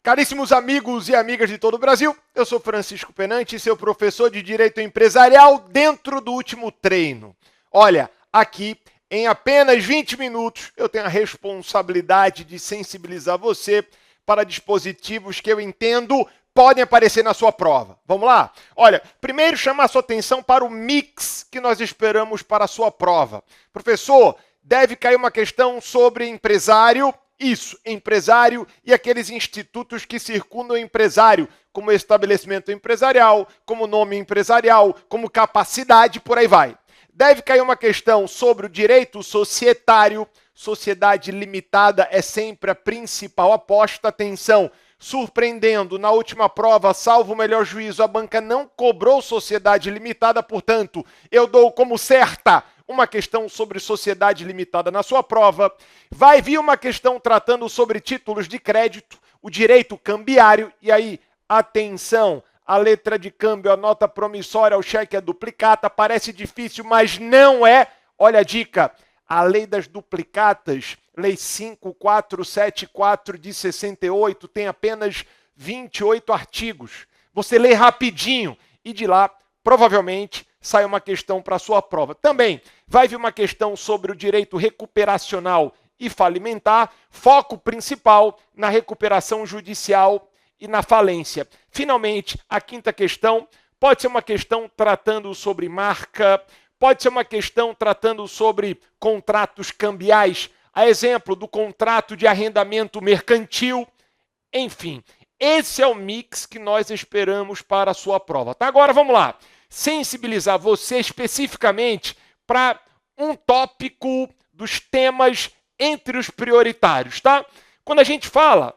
Caríssimos amigos e amigas de todo o Brasil, eu sou Francisco Penante, seu professor de Direito Empresarial dentro do último treino. Olha, aqui em apenas 20 minutos eu tenho a responsabilidade de sensibilizar você para dispositivos que eu entendo podem aparecer na sua prova. Vamos lá? Olha, primeiro chamar a sua atenção para o mix que nós esperamos para a sua prova. Professor, deve cair uma questão sobre empresário. Isso, empresário e aqueles institutos que circundam o empresário, como estabelecimento empresarial, como nome empresarial, como capacidade, por aí vai. Deve cair uma questão sobre o direito societário. Sociedade limitada é sempre a principal aposta. Atenção, surpreendendo, na última prova, salvo o melhor juízo, a banca não cobrou sociedade limitada, portanto, eu dou como certa uma questão sobre sociedade limitada na sua prova. Vai vir uma questão tratando sobre títulos de crédito, o direito cambiário, e aí, atenção, a letra de câmbio, a nota promissória, o cheque, a duplicata, parece difícil, mas não é. Olha a dica, a lei das duplicatas, lei 5474 de 68, tem apenas 28 artigos. Você lê rapidinho e de lá, provavelmente, sai uma questão para a sua prova. Também vai vir uma questão sobre o direito recuperacional e falimentar, foco principal na recuperação judicial e na falência. Finalmente, a quinta questão pode ser uma questão tratando sobre marca, pode ser uma questão tratando sobre contratos cambiais, a exemplo do contrato de arrendamento mercantil, enfim. Esse é o mix que nós esperamos para a sua prova. Tá? Agora vamos lá. Sensibilizar você especificamente para um tópico dos temas entre os prioritários, tá? Quando a gente fala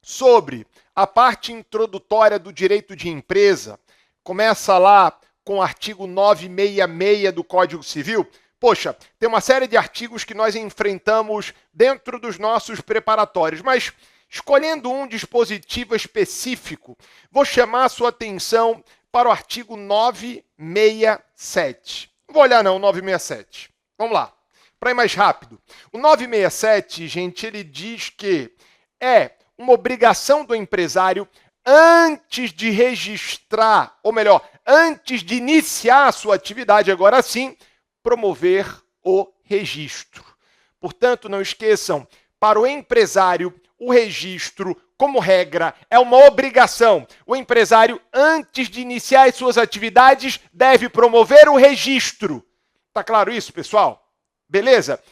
sobre a parte introdutória do direito de empresa, começa lá com o artigo 966 do Código Civil. Poxa, tem uma série de artigos que nós enfrentamos dentro dos nossos preparatórios, mas escolhendo um dispositivo específico, vou chamar a sua atenção para o artigo 967. Não vou olhar não, 967. Vamos lá, para ir mais rápido. O 967, gente, ele diz que é uma obrigação do empresário antes de registrar, ou melhor, antes de iniciar a sua atividade, agora sim, promover o registro. Portanto, não esqueçam, para o empresário, o registro, como regra, é uma obrigação. O empresário, antes de iniciar as suas atividades, deve promover o registro. Tá claro isso, pessoal? Beleza?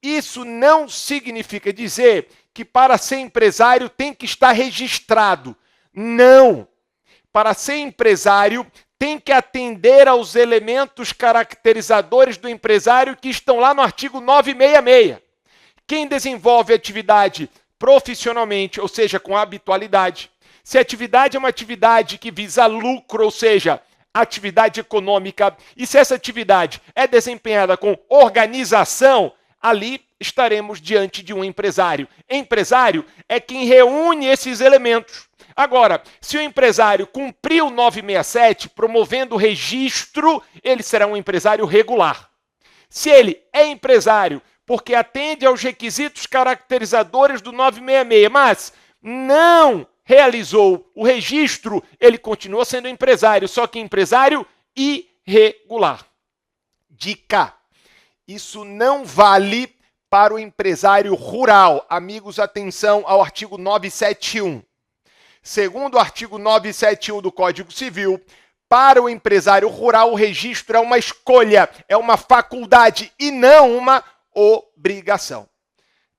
Isso não significa dizer que para ser empresário tem que estar registrado. Não! Para ser empresário, tem que atender aos elementos caracterizadores do empresário que estão lá no artigo 966. Quem desenvolve atividade profissionalmente, ou seja, com habitualidade, se a atividade é uma atividade que visa lucro, ou seja, atividade econômica, e se essa atividade é desempenhada com organização, ali estaremos diante de um empresário. Empresário é quem reúne esses elementos. Agora, se o empresário cumpriu o 967, promovendo o registro, ele será um empresário regular. Se ele é empresário porque atende aos requisitos caracterizadores do 966, mas não realizou o registro, ele continua sendo empresário, só que empresário irregular. Dica: isso não vale para o empresário rural. Amigos, atenção ao artigo 971. Segundo o artigo 971 do Código Civil, para o empresário rural, o registro é uma escolha, é uma faculdade e não uma obrigação.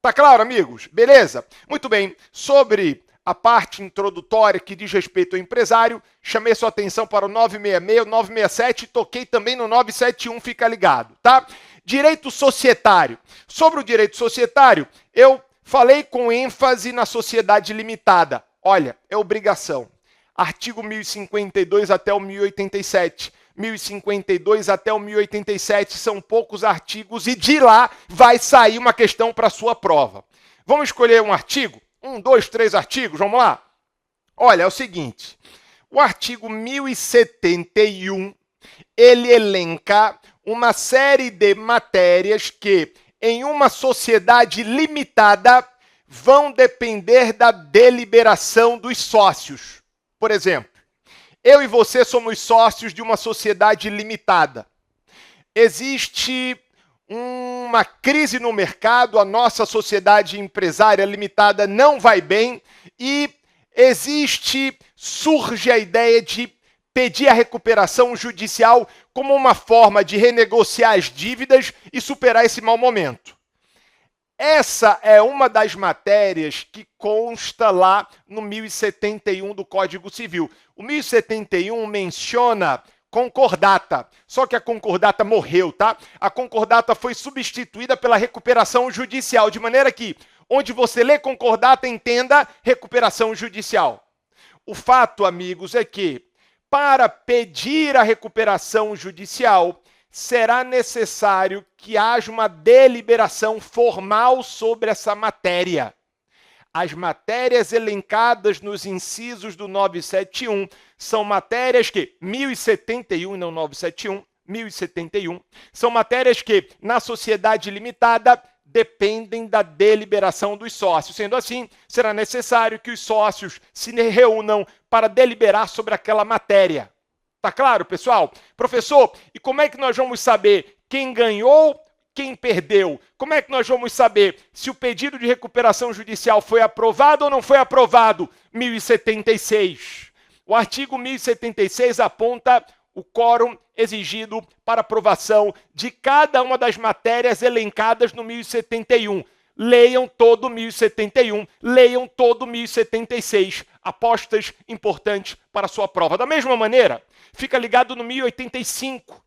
Tá claro, amigos? Beleza? Muito bem. Sobre a parte introdutória que diz respeito ao empresário, chamei sua atenção para o 966, o 967 e toquei também no 971, fica ligado, tá? Direito societário. Sobre o direito societário, eu falei com ênfase na sociedade limitada. Olha, é obrigação. Artigo 1052 até o 1087. 1052 até o 1087 são poucos artigos e de lá vai sair uma questão para a sua prova. Vamos escolher um artigo? 1, 2, 3 artigos, vamos lá? Olha, é o seguinte, o artigo 1071, ele elenca uma série de matérias que, em uma sociedade limitada, vão depender da deliberação dos sócios. Por exemplo, eu e você somos sócios de uma sociedade limitada. Existe uma crise no mercado, a nossa sociedade empresária limitada não vai bem e surge a ideia de pedir a recuperação judicial como uma forma de renegociar as dívidas e superar esse mau momento. Essa é uma das matérias que consta lá no 1071 do Código Civil. O 1071 menciona concordata, só que a concordata morreu, tá? A concordata foi substituída pela recuperação judicial, de maneira que, onde você lê concordata, entenda recuperação judicial. O fato, amigos, é que, para pedir a recuperação judicial, será necessário que haja uma deliberação formal sobre essa matéria. As matérias elencadas nos incisos do 971 são matérias que, 1071 e não 971, 1071, são matérias que, na sociedade limitada, dependem da deliberação dos sócios. Sendo assim, será necessário que os sócios se reúnam para deliberar sobre aquela matéria. Tá claro, pessoal? Professor, e como é que nós vamos saber quem ganhou, quem perdeu? Como é que nós vamos saber se o pedido de recuperação judicial foi aprovado ou não foi aprovado? 1076. O artigo 1076 aponta o quórum exigido para aprovação de cada uma das matérias elencadas no 1071. Leiam todo o 1071, leiam todo o 1076. Apostas importantes para a sua prova. Da mesma maneira, fica ligado no 1085.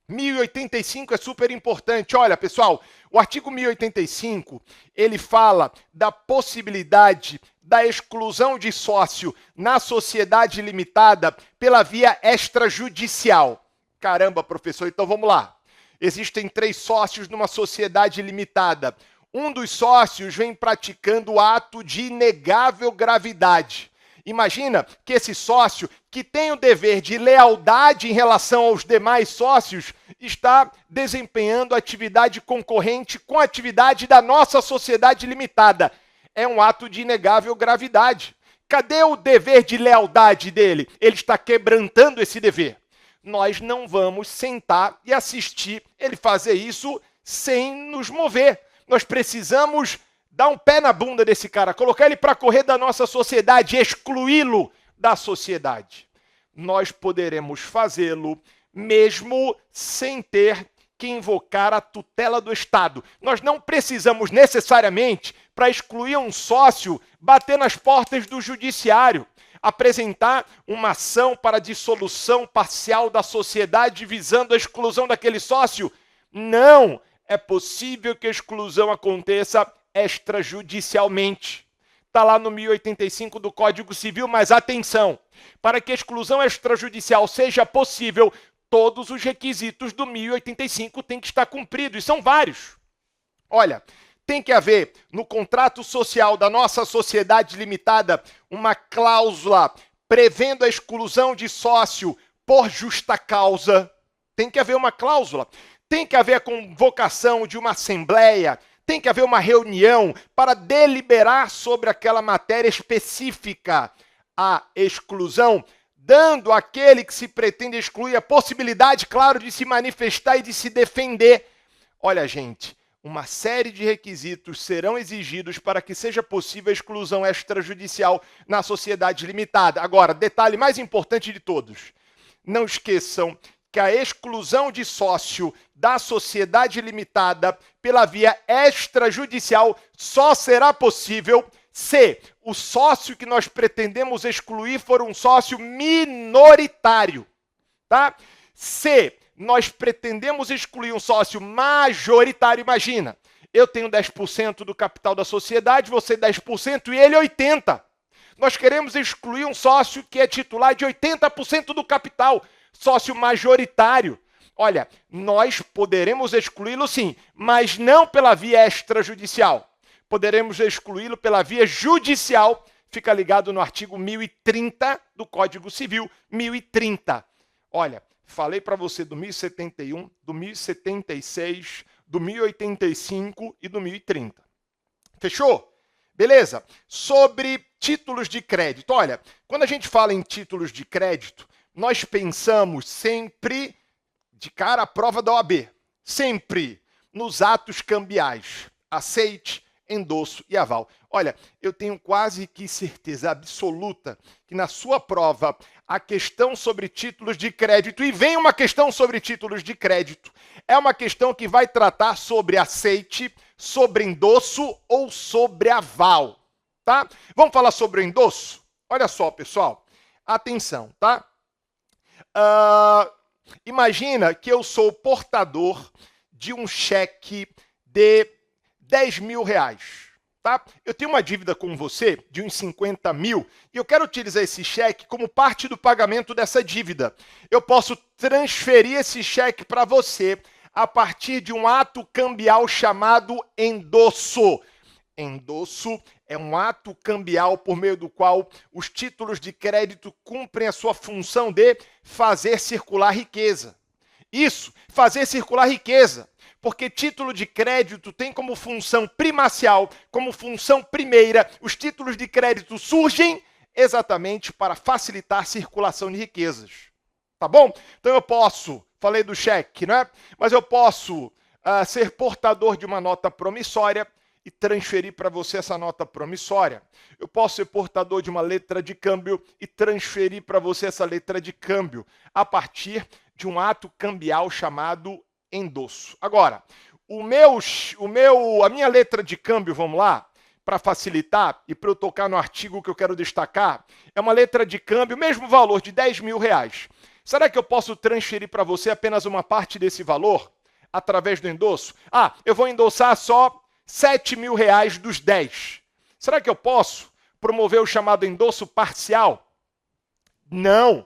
1085 é super importante. Olha, pessoal, o artigo 1085, ele fala da possibilidade da exclusão de sócio na sociedade limitada pela via extrajudicial. Caramba, professor, então vamos lá. Existem 3 sócios numa sociedade limitada. Um dos sócios vem praticando ato de inegável gravidade. Imagina que esse sócio, que tem o dever de lealdade em relação aos demais sócios, está desempenhando atividade concorrente com a atividade da nossa sociedade limitada. É um ato de inegável gravidade. Cadê o dever de lealdade dele? Ele está quebrantando esse dever. Nós não vamos sentar e assistir ele fazer isso sem nos mover. Nós precisamos dar um pé na bunda desse cara, colocar ele para correr da nossa sociedade, excluí-lo da sociedade. Nós poderemos fazê-lo mesmo sem ter que invocar a tutela do Estado. Nós não precisamos necessariamente, para excluir um sócio, bater nas portas do judiciário, apresentar uma ação para dissolução parcial da sociedade visando a exclusão daquele sócio. Não! É possível que a exclusão aconteça extrajudicialmente. Está lá no 1085 do Código Civil, mas atenção, para que a exclusão extrajudicial seja possível, todos os requisitos do 1085 têm que estar cumpridos, e são vários. Olha, tem que haver no contrato social da nossa sociedade limitada uma cláusula prevendo a exclusão de sócio por justa causa. Tem que haver uma cláusula. Tem que haver a convocação de uma assembleia, tem que haver uma reunião para deliberar sobre aquela matéria específica, a exclusão, dando àquele que se pretende excluir a possibilidade, claro, de se manifestar e de se defender. Olha, gente, uma série de requisitos serão exigidos para que seja possível a exclusão extrajudicial na sociedade limitada. Agora, detalhe mais importante de todos, não esqueçam que a exclusão de sócio da sociedade limitada pela via extrajudicial só será possível se o sócio que nós pretendemos excluir for um sócio minoritário, tá? Se nós pretendemos excluir um sócio majoritário, imagina, eu tenho 10% do capital da sociedade, você 10% e ele 80%. Nós queremos excluir um sócio que é titular de 80% do capital, sócio majoritário. Olha, nós poderemos excluí-lo sim, mas não pela via extrajudicial. Poderemos excluí-lo pela via judicial. Fica ligado no artigo 1030 do Código Civil, 1030. Olha, falei para você do 1071, do 1076, do 1085 e do 1030. Fechou? Beleza? Sobre títulos de crédito. Olha, quando a gente fala em títulos de crédito, nós pensamos sempre de cara à prova da OAB, sempre nos atos cambiais, aceite, endosso e aval. Olha, eu tenho quase que certeza absoluta que na sua prova a questão sobre títulos de crédito, e vem uma questão sobre títulos de crédito, é uma questão que vai tratar sobre aceite, sobre endosso ou sobre aval, tá? Vamos falar sobre o endosso? Olha só, pessoal, atenção, tá? Imagina que eu sou portador de um cheque de 10 mil reais, tá? Eu tenho uma dívida com você de uns 50 mil e eu quero utilizar esse cheque como parte do pagamento dessa dívida. Eu posso transferir esse cheque para você a partir de um ato cambial chamado endosso. Endosso é um ato cambial por meio do qual os títulos de crédito cumprem a sua função de fazer circular riqueza. Isso, fazer circular riqueza, porque título de crédito tem como função primacial, como função primeira, os títulos de crédito surgem exatamente para facilitar a circulação de riquezas. Tá bom? Então eu posso, falei do cheque, né? Mas eu posso ser portador de uma nota promissória e transferir para você essa nota promissória. Eu posso ser portador de uma letra de câmbio e transferir para você essa letra de câmbio a partir de um ato cambial chamado endosso. Agora, a minha letra de câmbio, vamos lá, para facilitar e para eu tocar no artigo que eu quero destacar, é uma letra de câmbio, mesmo valor de 10 mil reais. Será que eu posso transferir para você apenas uma parte desse valor através do endosso? Eu vou endossar só 7 mil reais dos 10. Será que eu posso promover o chamado endosso parcial? Não.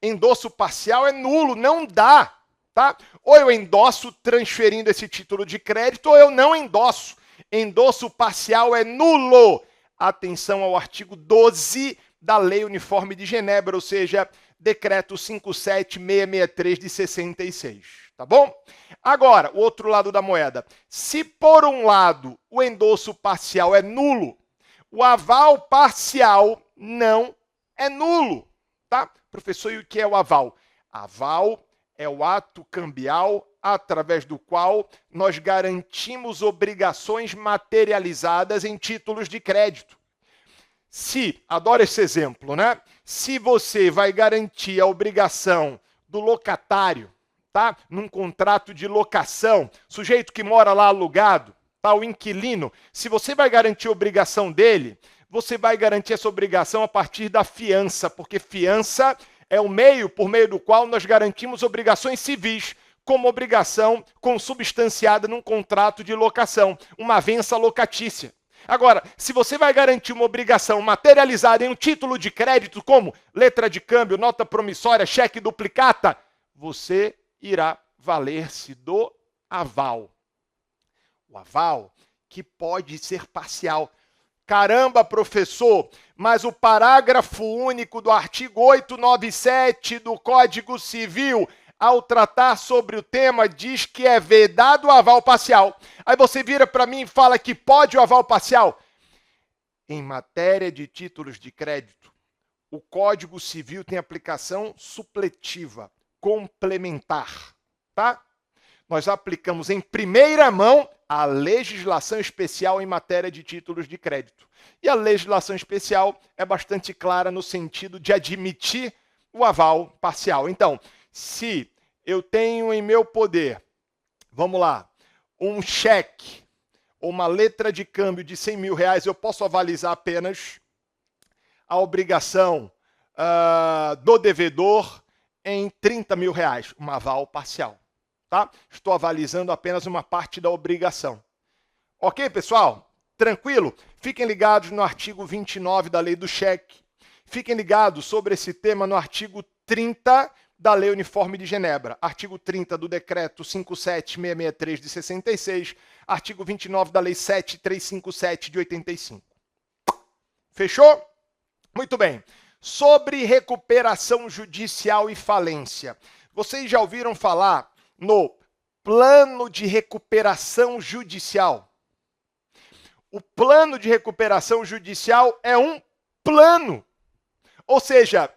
Endosso parcial é nulo, não dá. Tá? Ou eu endosso transferindo esse título de crédito, ou eu não endosso. Endosso parcial é nulo. Atenção ao artigo 12 da Lei Uniforme de Genebra, ou seja, Decreto 57663 de 66. Tá bom? Agora, o outro lado da moeda. Se por um lado o endosso parcial é nulo, o aval parcial não é nulo. Tá? Professor, e o que é o aval? Aval é o ato cambial através do qual nós garantimos obrigações materializadas em títulos de crédito. Adoro esse exemplo, né? Se você vai garantir a obrigação do locatário, tá? Num contrato de locação, sujeito que mora lá alugado, tá? O inquilino, se você vai garantir a obrigação dele, você vai garantir essa obrigação a partir da fiança, porque fiança é o meio por meio do qual nós garantimos obrigações civis, como obrigação consubstanciada num contrato de locação, uma avença locatícia. Agora, se você vai garantir uma obrigação materializada em um título de crédito, como letra de câmbio, nota promissória, cheque duplicata, você irá valer-se do aval. O aval, que pode ser parcial. Caramba, professor, mas o parágrafo único do artigo 897 do Código Civil, ao tratar sobre o tema, diz que é vedado o aval parcial. Aí você vira para mim e fala que pode o aval parcial. Em matéria de títulos de crédito, o Código Civil tem aplicação supletiva, complementar, tá? Nós aplicamos em primeira mão a legislação especial em matéria de títulos de crédito. E a legislação especial é bastante clara no sentido de admitir o aval parcial. Então, se eu tenho em meu poder, vamos lá, um cheque ou uma letra de câmbio de 100 mil reais, eu posso avalizar apenas a obrigação do devedor em 30 mil reais, um aval parcial. Tá? Estou avalizando apenas uma parte da obrigação. Ok, pessoal? Tranquilo? Fiquem ligados no artigo 29 da Lei do Cheque. Fiquem ligados sobre esse tema no artigo 30 da Lei Uniforme de Genebra. Artigo 30 do Decreto 57663 de 66. Artigo 29 da Lei 7357 de 85. Fechou? Muito bem. Sobre recuperação judicial e falência. Vocês já ouviram falar no plano de recuperação judicial? O plano de recuperação judicial é um plano. Ou seja,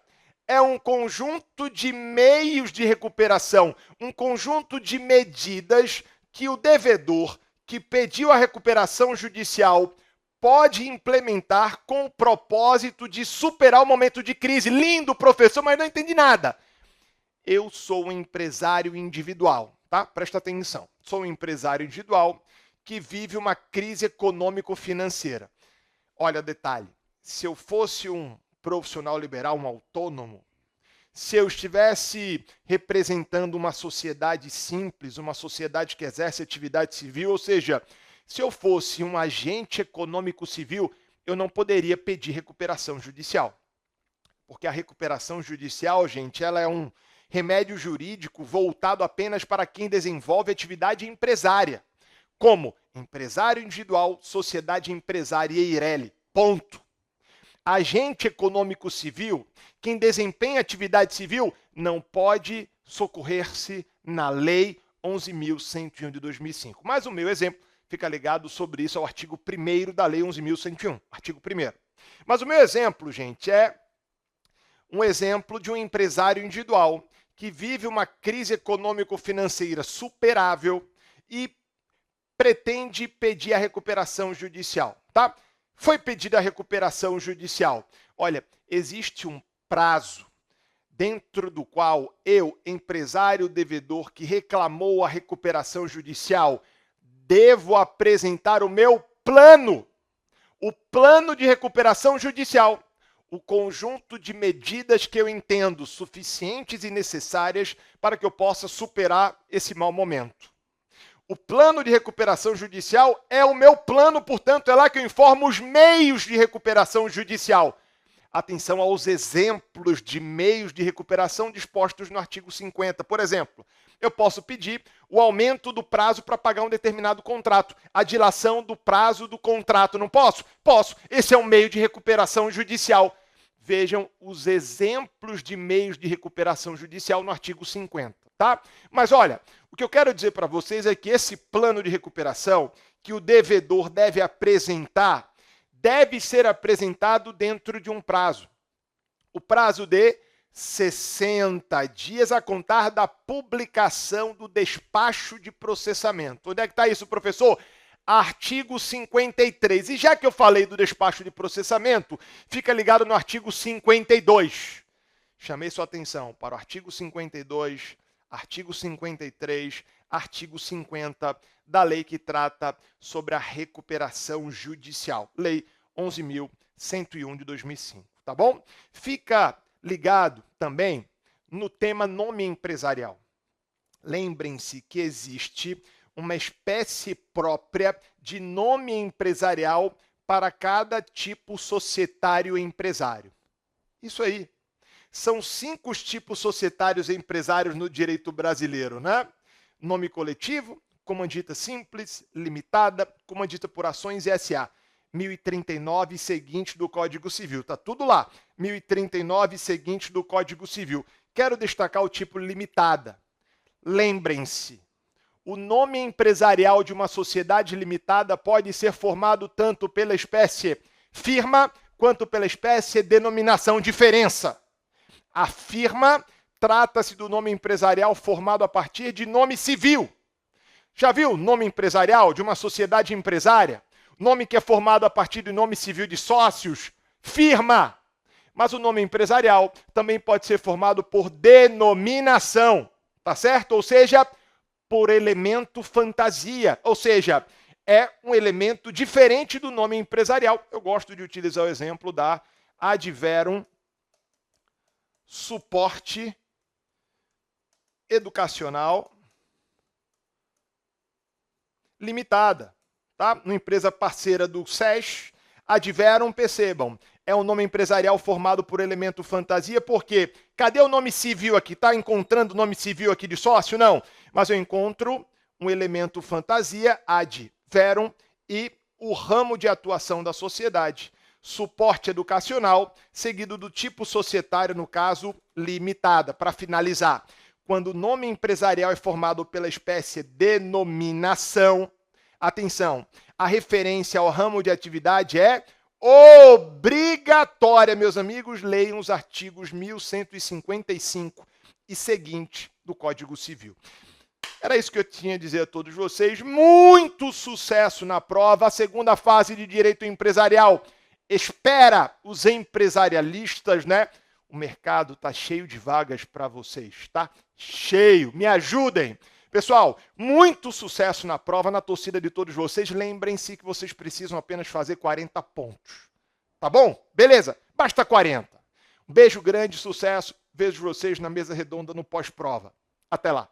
é um conjunto de meios de recuperação, um conjunto de medidas que o devedor que pediu a recuperação judicial pode implementar com o propósito de superar o momento de crise. Lindo, professor, mas não entendi nada. Eu sou um empresário individual, tá? Presta atenção. Sou um empresário individual que vive uma crise econômico-financeira. Olha, detalhe, se eu fosse um profissional liberal, um autônomo, se eu estivesse representando uma sociedade simples, uma sociedade que exerce atividade civil, ou seja, se eu fosse um agente econômico civil, eu não poderia pedir recuperação judicial. Porque a recuperação judicial, gente, ela é um remédio jurídico voltado apenas para quem desenvolve atividade empresária, como empresário individual, sociedade empresária e EIRELI. Ponto. Agente econômico civil, quem desempenha atividade civil, não pode socorrer-se na Lei 11.101 de 2005. Mas o meu exemplo fica ligado sobre isso ao artigo 1º da Lei 11.101, artigo 1º. Mas o meu exemplo, gente, é um exemplo de um empresário individual que vive uma crise econômico-financeira superável e pretende pedir a recuperação judicial, tá? Foi pedida a recuperação judicial. Olha, existe um prazo dentro do qual eu, empresário devedor que reclamou a recuperação judicial, devo apresentar o meu plano. O plano de recuperação judicial. O conjunto de medidas que eu entendo suficientes e necessárias para que eu possa superar esse mau momento. O plano de recuperação judicial é o meu plano, portanto, é lá que eu informo os meios de recuperação judicial. Atenção aos exemplos de meios de recuperação dispostos no artigo 50. Por exemplo, eu posso pedir o aumento do prazo para pagar um determinado contrato, a dilação do prazo do contrato. Não posso? Posso. Esse é um meio de recuperação judicial. Vejam os exemplos de meios de recuperação judicial no artigo 50, tá? Mas olha, o que eu quero dizer para vocês é que esse plano de recuperação que o devedor deve apresentar, deve ser apresentado dentro de um prazo. O prazo de 60 dias a contar da publicação do despacho de processamento. Onde é que está isso, professor? Artigo 53. E já que eu falei do despacho de processamento, fica ligado no artigo 52. Chamei sua atenção para o artigo 52, artigo 53, artigo 50 da lei que trata sobre a recuperação judicial. Lei 11.101 de 2005, tá bom? Fica ligado também no tema nome empresarial. Lembrem-se que existe uma espécie própria de nome empresarial para cada tipo societário empresário. Isso aí. São 5 tipos societários empresários no direito brasileiro, né? Nome coletivo, comandita simples, limitada, comandita por ações e SA. 1039 e seguinte do Código Civil. Tá tudo lá. 1039 e seguinte do Código Civil. Quero destacar o tipo limitada. Lembrem-se, o nome empresarial de uma sociedade limitada pode ser formado tanto pela espécie firma quanto pela espécie denominação diferença. A firma trata-se do nome empresarial formado a partir de nome civil. Já viu nome empresarial de uma sociedade empresária? Nome que é formado a partir do nome civil de sócios? Firma. Mas o nome empresarial também pode ser formado por denominação, tá certo? Ou seja, por elemento fantasia, ou seja, é um elemento diferente do nome empresarial. Eu gosto de utilizar o exemplo da Adverum Suporte Educacional Limitada, tá? Uma empresa parceira do SES, Adverum, percebam, é um nome empresarial formado por elemento fantasia, porque cadê o nome civil aqui? Tá encontrando o nome civil aqui de sócio? Não. Mas eu encontro um elemento fantasia, Adverum, e o ramo de atuação da sociedade. Suporte educacional, seguido do tipo societário, no caso, limitada. Para finalizar, quando o nome empresarial é formado pela espécie denominação, atenção, a referência ao ramo de atividade é obrigatória. Meus amigos, leiam os artigos 1155 e seguinte do Código Civil. Era isso que eu tinha a dizer a todos vocês. Muito sucesso na prova. A segunda fase de direito empresarial espera os empresarialistas, né? O mercado está cheio de vagas para vocês, tá? Cheio. Me ajudem. Pessoal, muito sucesso na prova, na torcida de todos vocês. Lembrem-se que vocês precisam apenas fazer 40 pontos. Tá bom? Beleza. Basta 40. Um beijo grande, sucesso. Vejo vocês na mesa redonda no pós-prova. Até lá.